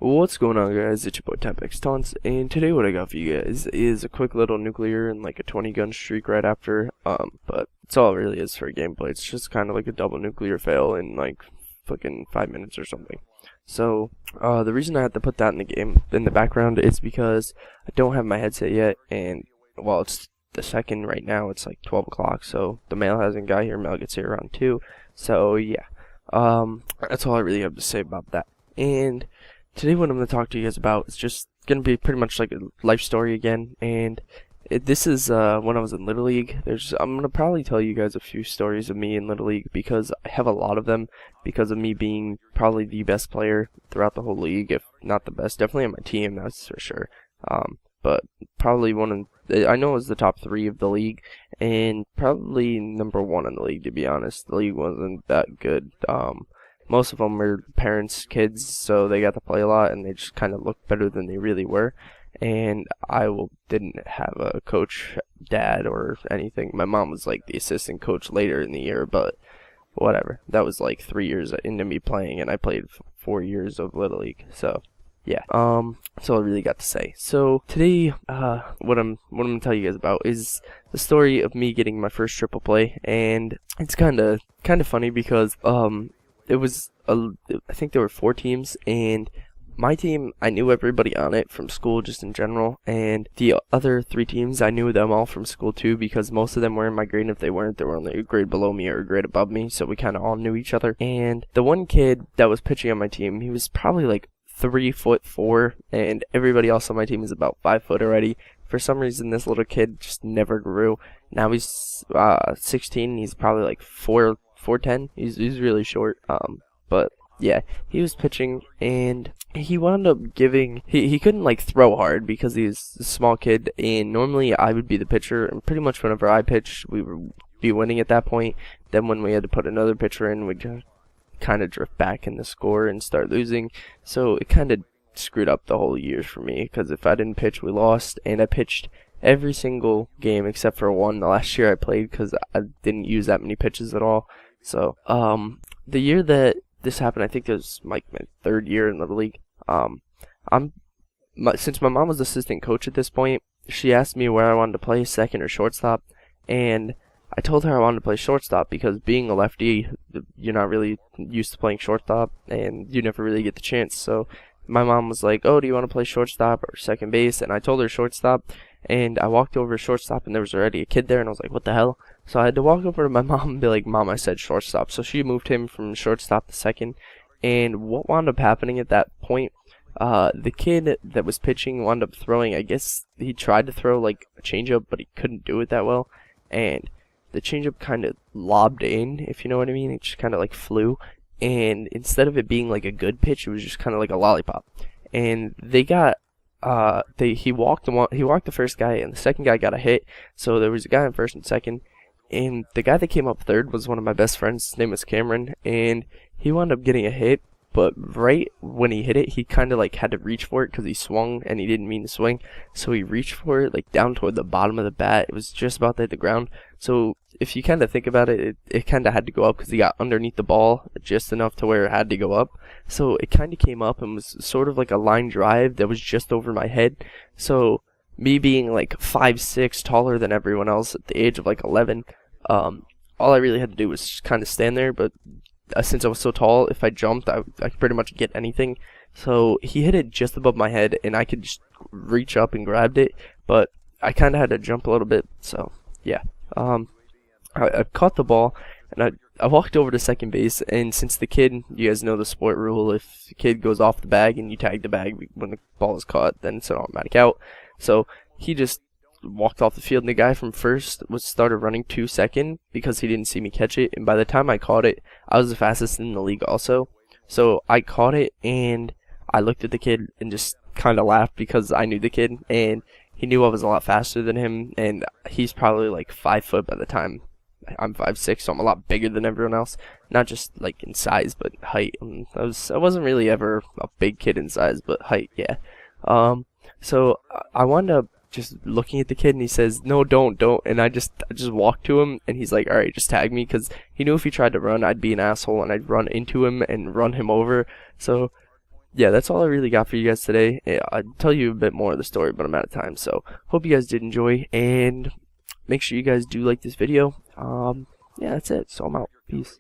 What's going on, guys? It's your boy Tempex Taunts, and today what I got for you guys is a quick little nuclear and like a 20 gun streak right after. But it's all it really is for gameplay. It's just kind of like a double nuclear fail in like fucking 5 minutes or something. So the reason I had to put that in the game in the background is because I don't have my headset yet, and well, it's the second right now. It's like 12 o'clock, so the mail hasn't got here. Mail gets here around 2. So yeah, that's all I really have to say about that. And today what I'm going to talk to you guys about is just going to be pretty much like a life story again, and this is when I was in Little League. I'm going to probably tell you guys a few stories of me in Little League because I have a lot of them because of me being probably the best player throughout the whole league, if not the best. Definitely on my team, that's for sure. But probably I know it was the top 3 of the league, and probably number 1 in the league, to be honest. The league wasn't that good. Most of them were parents' kids, so they got to play a lot, and they just kind of looked better than they really were. And didn't have a coach, dad, or anything. My mom was like the assistant coach later in the year, but whatever. That was like 3 years into me playing, and I played 4 years of Little League. So yeah, that's all I really got to say. So today, what I'm gonna tell you guys about is the story of me getting my first triple play, and it's kind of funny because it was I think there were 4 teams, and my team, I knew everybody on it from school just in general, and the other 3 teams, I knew them all from school too, because most of them were in my grade, and if they weren't, they were only a grade below me or a grade above me, so we kind of all knew each other. And the one kid that was pitching on my team, he was probably like 3'4", and everybody else on my team is about 5 foot already. For some reason, this little kid just never grew. Now he's 16, he's probably like 4'10". He's really short. But yeah, he was pitching, and he wound up giving. He couldn't like throw hard because he's a small kid, and normally I would be the pitcher, and pretty much whenever I pitched, we would be winning at that point. Then when we had to put another pitcher in, we'd kind of drift back in the score and start losing. So it kind of screwed up the whole year for me, because if I didn't pitch, we lost, and I pitched every single game except for one the last year I played because I didn't use that many pitches at all. So the year that this happened, I think it was like my 3rd year in the league. Since my mom was assistant coach at this point, she asked me where I wanted to play, second or shortstop, and I told her I wanted to play shortstop because being a lefty, you're not really used to playing shortstop, and you never really get the chance. So my mom was like, "Oh, do you want to play shortstop or second base?" And I told her shortstop, and I walked over to shortstop, and there was already a kid there, and I was like, "What the hell?" So I had to walk over to my mom and be like, "Mom, I said shortstop." So she moved him from shortstop to second, and what wound up happening at that point, the kid that was pitching wound up throwing, I guess he tried to throw like a changeup, but he couldn't do it that well, and the changeup kind of lobbed in, if you know what I mean. It just kind of like flew, and instead of it being like a good pitch, it was just kind of like a lollipop. And they got he walked the first guy, and the second guy got a hit. So there was a guy on first and second, and the guy that came up third was one of my best friends. His name was Cameron, and he wound up getting a hit. But right when he hit it, he kind of like had to reach for it because he swung and he didn't mean to swing. So he reached for it like down toward the bottom of the bat. It was just about to hit the ground. So if you kind of think about it, it kind of had to go up because he got underneath the ball just enough to where it had to go up. So it kind of came up and was sort of like a line drive that was just over my head. So me being like 5'6", taller than everyone else at the age of like 11, all I really had to do was just kind of stand there. But since I was so tall, if I jumped, I could pretty much get anything. So he hit it just above my head, and I could just reach up and grabbed it, but I kind of had to jump a little bit. So yeah, I caught the ball, and I walked over to second base, and since the kid, you guys know the sport rule, if the kid goes off the bag and you tag the bag when the ball is caught, then it's an automatic out. So he just walked off the field, and the guy from first started running to second because he didn't see me catch it, and by the time I caught it, I was the fastest in the league also. So I caught it, and I looked at the kid and just kind of laughed because I knew the kid, and he knew I was a lot faster than him, and he's probably like 5 foot by the time I'm 5'6", so I'm a lot bigger than everyone else, not just like in size but height. I wasn't really ever a big kid in size, but height, yeah. So I wound up just looking at the kid, and he says, "No, don't," and I just walked to him, and he's like, "All right, just tag me," because he knew if he tried to run, I'd be an asshole, and I'd run into him and run him over. So yeah, that's all I really got for you guys today. I'd tell you a bit more of the story, but I'm out of time. So hope you guys did enjoy, and make sure you guys do like this video. Yeah, that's it. So I'm out. Peace.